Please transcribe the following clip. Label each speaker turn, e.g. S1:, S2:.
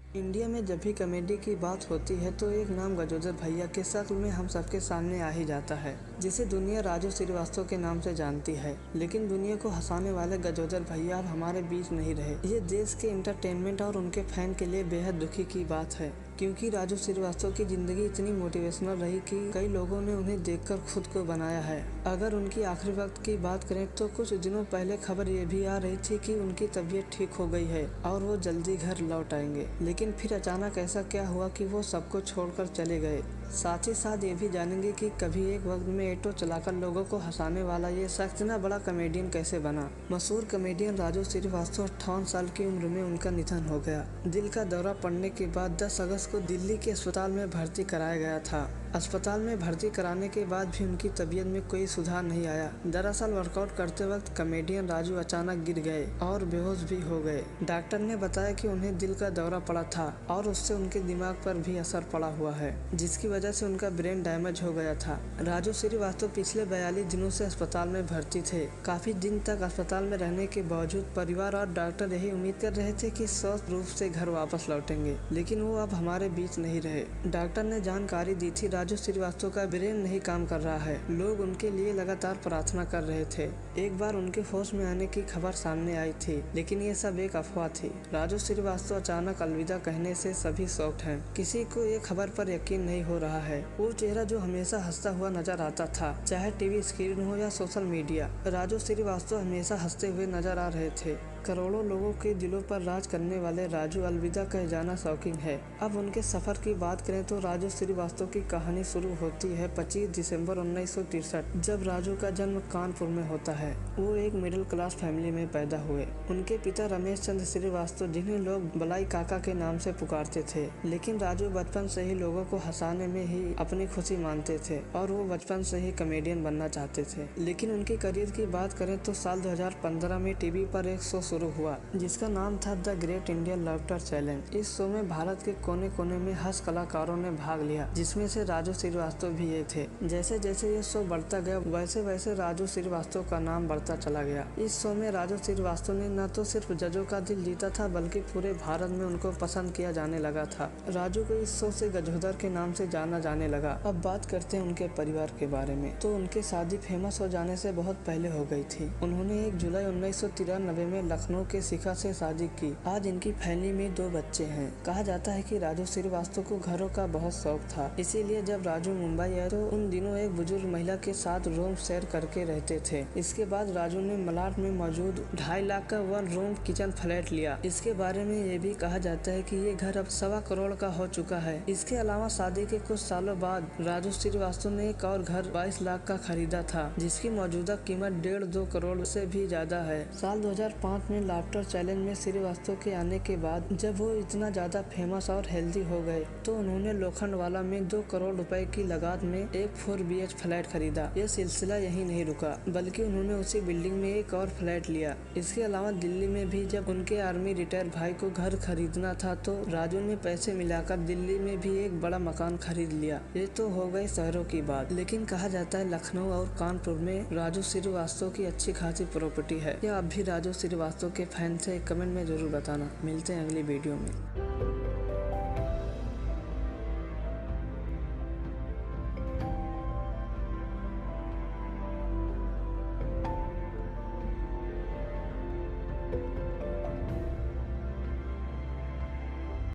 S1: India में जब भी कॉमेडी की बात होती है तो एक नाम गजोदर भैया के शक्ल में हम सबके सामने आ ही जाता है, जिसे दुनिया राजू श्रीवास्तव के नाम से जानती है। लेकिन दुनिया को हंसाने वाले गजोदर भैया अब हमारे बीच नहीं रहे। ये देश के एंटरटेनमेंट और उनके फैन के लिए बेहद दुखी की बात है, क्योंकि राजू श्रीवास्तव की जिंदगी इतनी मोटिवेशनल रही कि कई लोगों ने उन्हें देखकर खुद को बनाया है। अगर उनकी आखिरी वक्त की बात करें तो कुछ दिनों पहले खबर ये भी आ रही थी कि उनकी तबीयत ठीक हो गई है और वो जल्दी घर लौट आएंगे। लेकिन फिर अचानक ऐसा क्या हुआ कि वो सबको छोड़कर चले गए। साथ ही साथ ये भी जानेंगे कि कभी एक वक्त में ऑटो चलाकर लोगों को हंसाने वाला ये शख्स इतना बड़ा कॉमेडियन कैसे बना। मशहूर कॉमेडियन राजू श्रीवास्तव 58 साल की उम्र में उनका निधन हो गया। दिल का दौरा पड़ने के बाद 10 अगस्त को दिल्ली के अस्पताल में भर्ती कराया गया था। अस्पताल में भर्ती कराने के बाद भी उनकी तबीयत में कोई सुधार नहीं आया। दरअसल वर्कआउट करते वक्त कॉमेडियन राजू अचानक गिर गए और बेहोश भी हो गए। डॉक्टर ने बताया कि उन्हें दिल का दौरा पड़ा था और उससे उनके दिमाग पर भी असर पड़ा हुआ है, जिसकी वजह से उनका ब्रेन डैमेज हो गया था। राजू श्रीवास्तव पिछले 42 दिनों से अस्पताल में भर्ती थे। काफी दिन तक अस्पताल में रहने के बावजूद परिवार और डॉक्टर यही उम्मीद कर रहे थे कि स्वस्थ रूप से घर वापस लौटेंगे, लेकिन वो अब हमारे बीच नहीं रहे। डॉक्टर ने जानकारी दी थी राजू श्रीवास्तव का ब्रेन नहीं काम कर रहा है। लोग उनके लिए लगातार प्रार्थना कर रहे थे। एक बार उनके होश में आने की खबर सामने आई थी, लेकिन ये सब एक अफवाह थी। राजू श्रीवास्तव अचानक अलविदा कहने से सभी शॉक्ड हैं। किसी को ये खबर पर यकीन नहीं हो रहा है। वो चेहरा जो हमेशा हंसता हुआ नजर आता था, चाहे टीवी स्क्रीन हो या सोशल मीडिया, राजू श्रीवास्तव हमेशा हंसते हुए नजर आ रहे थे। करोड़ों लोगों के दिलों पर राज करने वाले राजू अलविदा कह जाना शॉकिंग है। अब उनके सफर की बात करें तो राजू श्रीवास्तव की कहानी शुरू होती है 25 दिसंबर 1963, जब राजू का जन्म कानपुर में होता है। वो एक मिडिल क्लास फैमिली में पैदा हुए। उनके पिता रमेश चंद्र श्रीवास्तव, जिन्हें लोग बलाई काका के नाम से पुकारते थे, लेकिन राजू बचपन से ही लोगों को हंसाने में ही अपनी खुशी मानते थे और वो बचपन से ही कॉमेडियन बनना चाहते थे। लेकिन उनके करियर की बात करें तो साल 2015 में टीवी पर एक शो शुरू हुआ जिसका नाम था the great Indian laughter challenge. इस शो में भारत के कोने कोने में हंस कलाकारों ने भाग लिया, जिसमें से राजू श्रीवास्तव भी एक थे। जैसे जैसे ये शो बढ़ता गया वैसे वैसे राजू श्रीवास्तव का नाम बढ़ता चला गया। इस शो में राजू श्रीवास्तव ने न तो सिर्फ जजों का दिल जीता था, बल्कि पूरे भारत में उनको पसंद किया जाने लगा था। राजू को इस शो से गजोदर के नाम से जाना जाने लगा। अब बात करते हैं उनके परिवार के बारे में, तो उनकी शादी फेमस हो जाने से बहुत पहले हो गई थी। उन्होंने 1 जुलाई 1993 में लखनऊ के शिखा से शादी की। आज इनकी फैमिली में 2 बच्चे हैं। कहा जाता है कि राजू श्रीवास्तव को घरों का बहुत शौक था, इसीलिए जब राजू मुंबई आए तो उन दिनों एक बुजुर्ग महिला के साथ रूम शेयर करके रहते थे। इसके बाद राजू ने मलाड में मौजूद 2.5 लाख का 1 रूम किचन फ्लैट लिया। इसके बारे में ये भी कहा जाता है कि ये घर अब 1.25 करोड़ का हो चुका है। इसके अलावा शादी के कुछ सालों बाद राजू श्रीवास्तव ने एक और घर 22 लाख का खरीदा था, जिसकी मौजूदा कीमत 1.5-2 करोड़ से भी ज्यादा है। साल 2005 में लाफ्टर चैलेंज में श्रीवास्तव के आने के बाद जब वो इतना ज्यादा फेमस और हेल्दी हो गए तो उन्होंने लोखंडवाला में 2 करोड़ रुपए की लागत में एक 4 BH फ्लैट खरीदा। यह सिलसिला यहीं नहीं रुका, बल्कि उन्होंने उसी बिल्डिंग में एक और फ्लैट लिया। इसके अलावा दिल्ली में भी जब उनके आर्मी रिटायर भाई को घर खरीदना था तो राजू ने पैसे मिलाकर दिल्ली में भी एक बड़ा मकान खरीद लिया। ये तो हो गई शहरों की बात, लेकिन कहा जाता है लखनऊ और कानपुर में राजू श्रीवास्तव की अच्छी खासी प्रॉपर्टी है। या अब भी राजू श्रीवास्तव के फैन से कमेंट में जरूर बताना। मिलते हैं अगली वीडियो में।